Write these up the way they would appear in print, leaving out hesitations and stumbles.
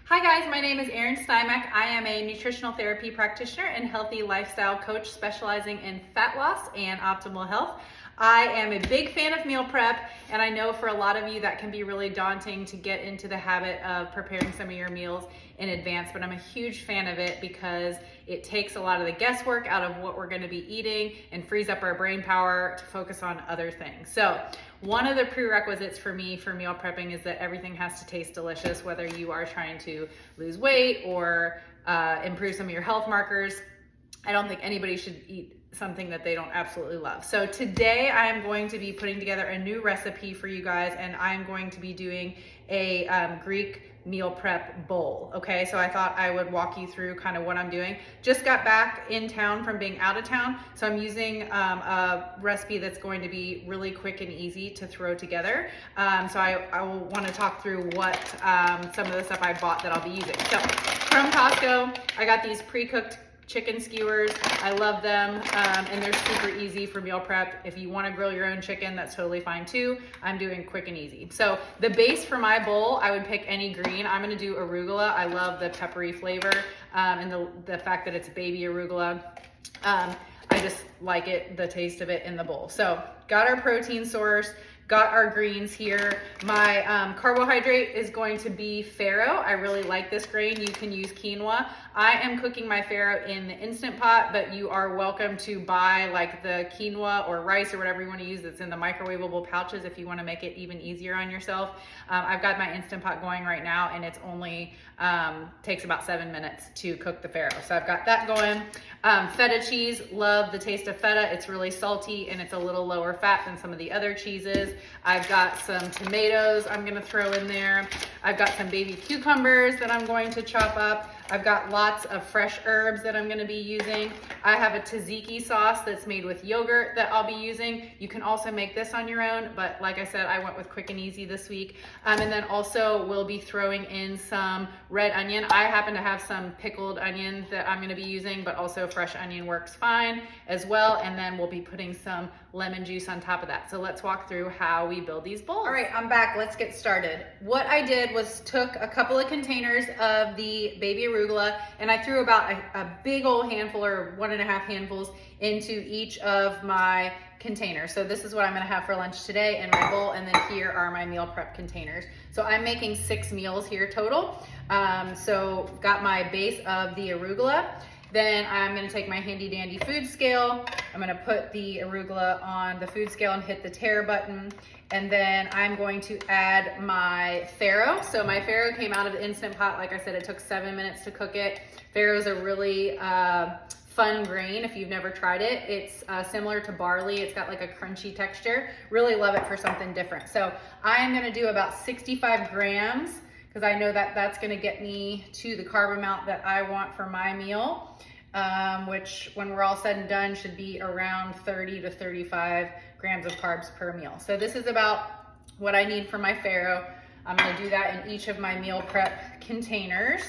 Hi guys, my name is Erin Steinbeck. I am a nutritional therapy practitioner and healthy lifestyle coach specializing in fat loss and optimal health. I am a big fan of meal prep, and I know for a lot of you that can be really daunting to get into the habit of preparing some of your meals in advance, but I'm a huge fan of it because it takes a lot of the guesswork out of what we're going to be eating and frees up our brain power to focus on other things. So one of the prerequisites for me for meal prepping is that everything has to taste delicious, whether you are trying to lose weight or improve some of your health markers. I don't think anybody should eat something that they don't absolutely love. So today I am going to be putting together a new recipe for you guys, and I'm going to be doing a Greek meal prep bowl. Okay, so I thought I would walk you through kind of what I'm doing. Just got back in town from being out of town, so I'm using a recipe that's going to be really quick and easy to throw together. So I will want to talk through what some of the stuff I bought that I'll be using. So from Costco, I got these pre-cooked chicken skewers. I love them, and they're super easy for meal prep. If you want to grill your own chicken, that's totally fine too. I'm doing quick and easy. So the base for my bowl, I would pick any green. I'm going to do arugula. I love the peppery flavor and the fact that it's baby arugula. I just like it, the taste of it in the bowl. So got our protein source, got our greens here. My carbohydrate is going to be farro. I really like this grain. You can use quinoa. I am cooking my farro in the Instant Pot, but you are welcome to buy like the quinoa or rice or whatever you want to use that's in the microwavable pouches if you want to make it even easier on yourself. I've got my Instant Pot going right now, and it's only takes about 7 minutes to cook the farro. So I've got that going. Feta cheese, love the taste of feta. It's really salty and it's a little lower fat than some of the other cheeses. I've got some tomatoes I'm gonna throw in there. I've got some baby cucumbers that I'm going to chop up. I've got lots of fresh herbs that I'm gonna be using. I have a tzatziki sauce that's made with yogurt that I'll be using. You can also make this on your own, but like I said, I went with quick and easy this week. And then also we'll be throwing in some red onion. I happen to have some pickled onion that I'm gonna be using, but also fresh onion works fine as well. And then we'll be putting some lemon juice on top of that. So let's walk through how we build these bowls. All right, I'm back, let's get started. What I did was took a couple of containers of the baby arugula, and I threw about a big old handful or 1.5 handfuls into each of my containers. So this is what I'm gonna have for lunch today in my bowl, and then here are my meal prep containers. So I'm making 6 meals here total. So got my base of the arugula. Then I'm gonna take my handy dandy food scale. I'm gonna put the arugula on the food scale and hit the tare button. And then I'm going to add my farro. So my farro came out of the Instant Pot. Like I said, it took 7 minutes to cook it. Farro is a really fun grain if you've never tried it. It's similar to barley. It's got like a crunchy texture. Really love it for something different. So I'm gonna do about 65 grams because I know that that's gonna get me to the carb amount that I want for my meal. Which when we're all said and done should be around 30 to 35 grams of carbs per meal. So this is about what I need for my farro. I'm gonna do that in each of my meal prep containers,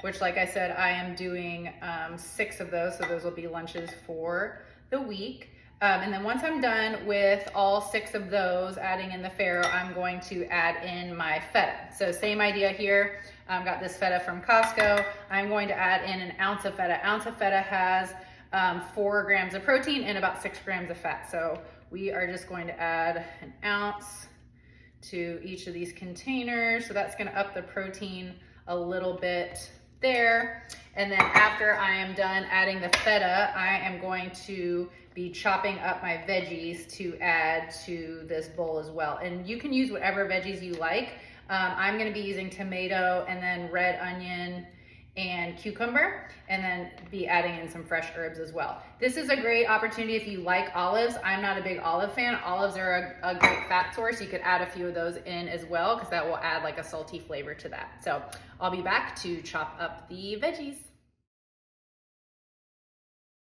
which like I said, I am doing 6 of those. So those will be lunches for the week. And then once I'm done with all 6 of those, adding in the farro, I'm going to add in my feta. So same idea here. I've got this feta from Costco. I'm going to add in an ounce of feta. Ounce of feta has 4 grams of protein and about 6 grams of fat. So we are just going to add an ounce to each of these containers. So that's gonna up the protein a little bit there. And then after I am done adding the feta, I am going to be chopping up my veggies to add to this bowl as well. And you can use whatever veggies you like. I'm gonna be using tomato and then red onion and cucumber, and then be adding in some fresh herbs as well. This is a great opportunity if you like olives. I'm not a big olive fan. Olives are a great fat source. You could add a few of those in as well because that will add like a salty flavor to that. So I'll be back to chop up the veggies.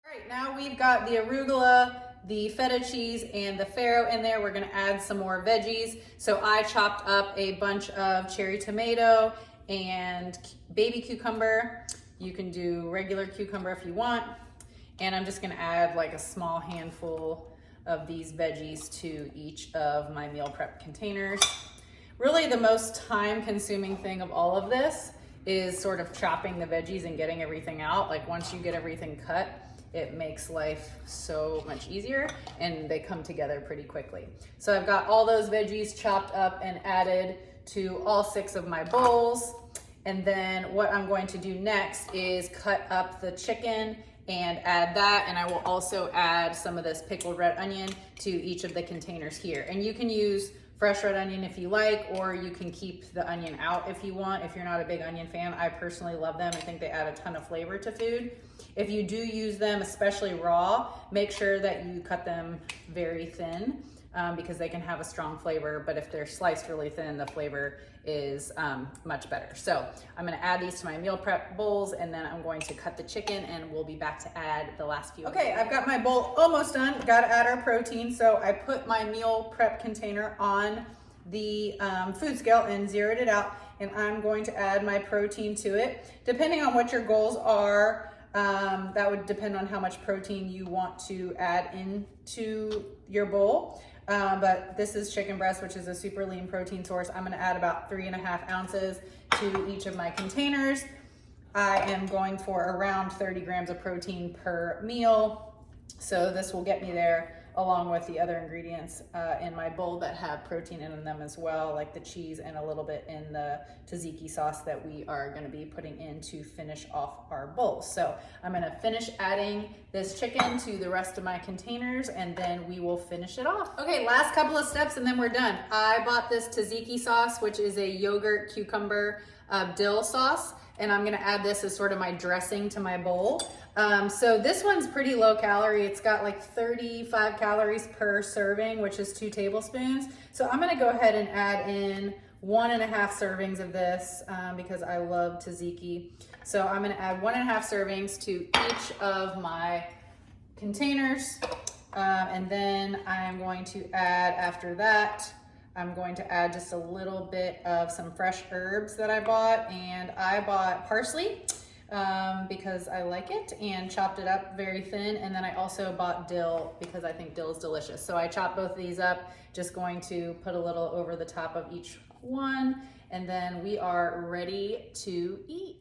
All right, now we've got the arugula, the feta cheese, and the farro in there. We're gonna add some more veggies. So I chopped up a bunch of cherry tomato and baby cucumber. You can do regular cucumber if you want. And I'm just gonna add like a small handful of these veggies to each of my meal prep containers. Really the most time consuming thing of all of this is sort of chopping the veggies and getting everything out. Like once you get everything cut, it makes life so much easier and they come together pretty quickly. So I've got all those veggies chopped up and added to all 6 of my bowls. And then what I'm going to do next is cut up the chicken and add that. And I will also add some of this pickled red onion to each of the containers here. And you can use fresh red onion if you like, or you can keep the onion out if you want. If you're not a big onion fan, I personally love them. I think they add a ton of flavor to food. If you do use them, especially raw, make sure that you cut them very thin because they can have a strong flavor, but if they're sliced really thin, the flavor is much better. So I'm gonna add these to my meal prep bowls, and then I'm going to cut the chicken, and we'll be back to add the last few. Okay, I've got my bowl almost done. Gotta add our protein. So I put my meal prep container on the food scale and zeroed it out, and I'm going to add my protein to it. Depending on what your goals are, that would depend on how much protein you want to add into your bowl. But this is chicken breast, which is a super lean protein source. I'm gonna add about 3.5 ounces to each of my containers. I am going for around 30 grams of protein per meal. So this will get me there along with the other ingredients in my bowl that have protein in them as well, like the cheese and a little bit in the tzatziki sauce that we are gonna be putting in to finish off our bowl. So I'm gonna finish adding this chicken to the rest of my containers, and then we will finish it off. Okay, last couple of steps and then we're done. I bought this tzatziki sauce, which is a yogurt, cucumber, dill sauce, and I'm gonna add this as sort of my dressing to my bowl. So this one's pretty low calorie. It's got like 35 calories per serving, which is 2 tablespoons. So I'm gonna go ahead and add in 1.5 servings of this because I love tzatziki. So I'm gonna add 1.5 servings to each of my containers. And then I'm going to add, after that, I'm going to add just a little bit of some fresh herbs that I bought. And I bought parsley because I like it, and chopped it up very thin. And then I also bought dill because I think dill is delicious. So I chopped both of these up, just going to put a little over the top of each one. And then we are ready to eat.